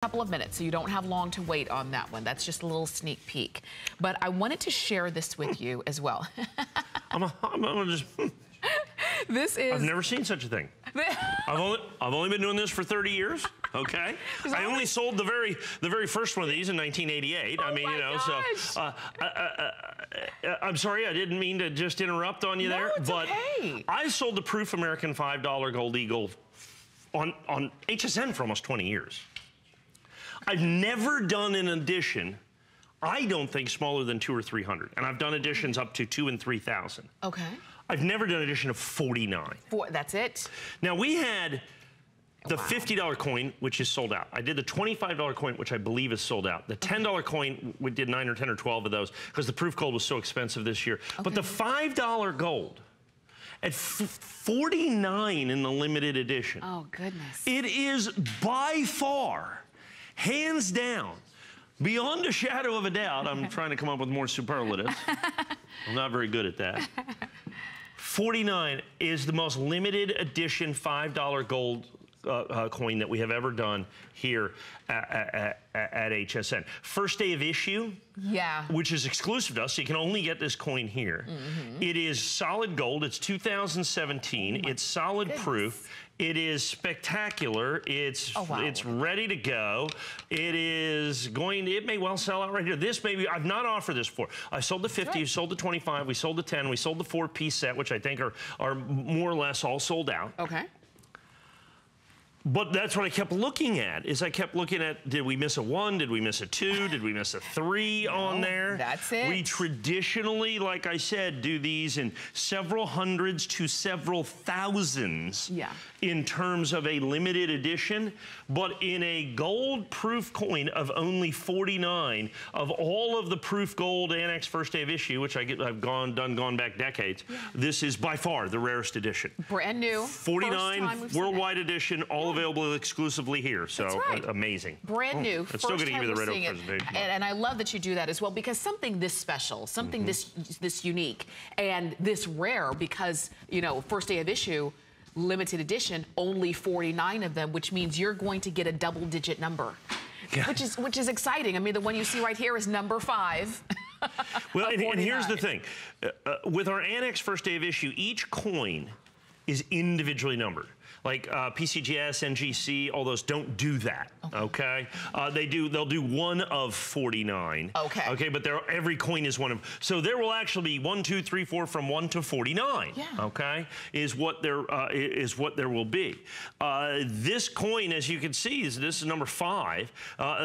Couple of minutes, so you don't have long to wait on that one. That's just a little sneak peek. But I wanted to share this with you as well. I'm just... This is... I've never seen such a thing. I've only been doing this for 30 years. Okay, I only sold the very first one of these in 1988. I mean, you know, gosh. So I'm sorry, I didn't mean to just interrupt on you there, but okay. I sold the Proof American $5 Gold Eagle on HSN for almost 20 years. I've never done an edition, I don't think, smaller than 200 or 300. And I've done editions up to 2,000 and 3,000. Okay. I've never done an edition of 49. That's it? Now, we had the $50 coin, which is sold out. I did the $25 coin, which I believe is sold out. The $10 coin, we did 9 or 10 or 12 of those because the Proof Gold was so expensive this year. Okay. But the $5 gold, at 49 in the limited edition. Oh, goodness. It is by far, hands down, beyond a shadow of a doubt, I'm trying to come up with more superlatives. I'm not very good at that. 49 is the most limited edition $5 gold coin that we have ever done here at HSN. First day of issue, which is exclusive to us, so you can only get this coin here. It is solid gold, it's 2017, it's solid proof. It is spectacular. It's it's ready to go. It is going to, it may well sell out right here. This maybe, I've not offered this before. I sold the 50, we sold the 25, we sold the 10, we sold the 4-piece set, which I think are more or less all sold out. Okay. But that's what I kept looking at, is I kept looking at, did we miss a 1? Did we miss a 2? Did we miss a 3 on there? That's it. We traditionally, like I said, do these in several hundreds to several thousands in terms of a limited edition. But in a gold proof coin of only 49, of all of the Proof Gold ANACS first day of issue, which I've gone back decades, this is by far the rarest edition. Brand new. 49 worldwide edition, all available exclusively here, so amazing. Brand new. I'm still going to give you the red presentation. And I love that you do that as well, because something this special, something this unique, and this rare, because, you know, first day of issue, limited edition, only 49 of them, which means you're going to get a double-digit number, which is exciting. I mean, the one you see right here is number 5. Well, and here's the thing. With our ANACS first day of issue, each coin is individually numbered. Like PCGS, NGC, all those don't do that, okay? They'll do 1 of 49. Okay, but every coin is one of, so there will actually be 1, 2, 3, 4 from 1 to 49, okay? Is what there will be. This coin, as you can see, this is number 5.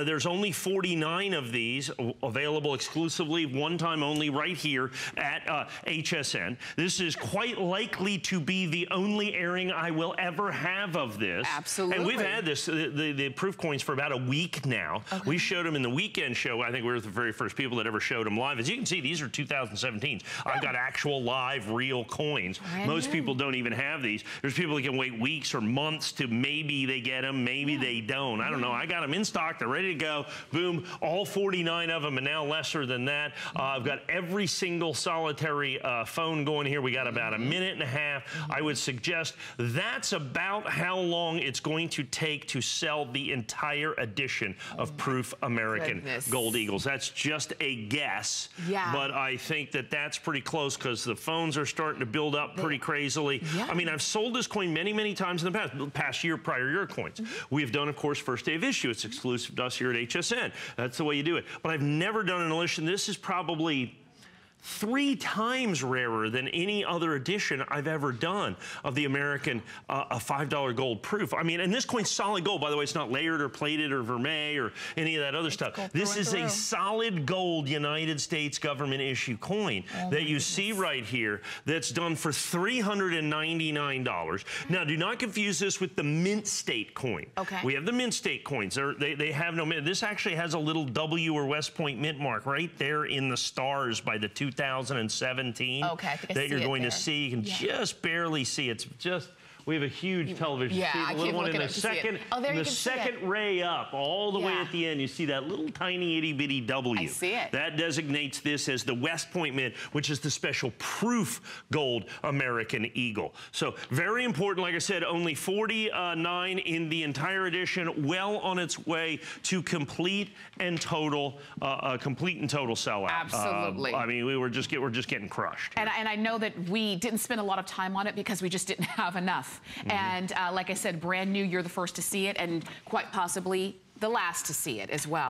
There's only 49 of these available exclusively, one time only, right here at HSN. This is quite likely to be the only airing I will ever have of this. Absolutely. And we've had this, the proof coins, for about a week now. We showed them in the weekend show. I think we were the very first people that ever showed them live. As you can see, these are 2017s. I've got actual live real coins. Most people don't even have these. There's people that can wait weeks or months to maybe they get them, maybe they don't. I don't know. I got them in stock. They're ready to go. Boom. All 49 of them, and now lesser than that. I've got every single solitary phone going here. We got about a minute and a half. I would suggest that's about how long it's going to take to sell the entire edition of Proof American Gold Eagles. That's just a guess, but I think that that's pretty close because the phones are starting to build up pretty crazily. I mean, I've sold this coin many, many times in the past year, prior year coins. We've done, of course, first day of issue. It's exclusive to us here at HSN. That's the way you do it. But I've never done an edition. This is probably 3 times rarer than any other edition I've ever done of the American a $5 gold proof. I mean, and this coin's solid gold, by the way. It's not layered or plated or vermeil or any of that other stuff. This is a solid gold United States government issue coin that you see right here that's done for $399. Now, do not confuse this with the mint state coin. We have the mint state coins. They have no mint. This actually has a little W or West Point mint mark right there in the stars by the 2017 I think I that you're going to see. You can just barely see. It's just We have a huge television. Yeah, see I the little keep one in looking the up to see it. second, Oh, there in you the can see second it. ray up, all the way at the end. You see that little tiny itty bitty W. I see it. That designates this as the West Point Mint, which is the special proof gold American Eagle. So very important. Like I said, only 49 in the entire edition. Well on its way to complete and total sellout. Absolutely. I mean, we're just getting crushed. And I know that we didn't spend a lot of time on it because we just didn't have enough. And like I said, brand new, you're the first to see it, and quite possibly the last to see it as well.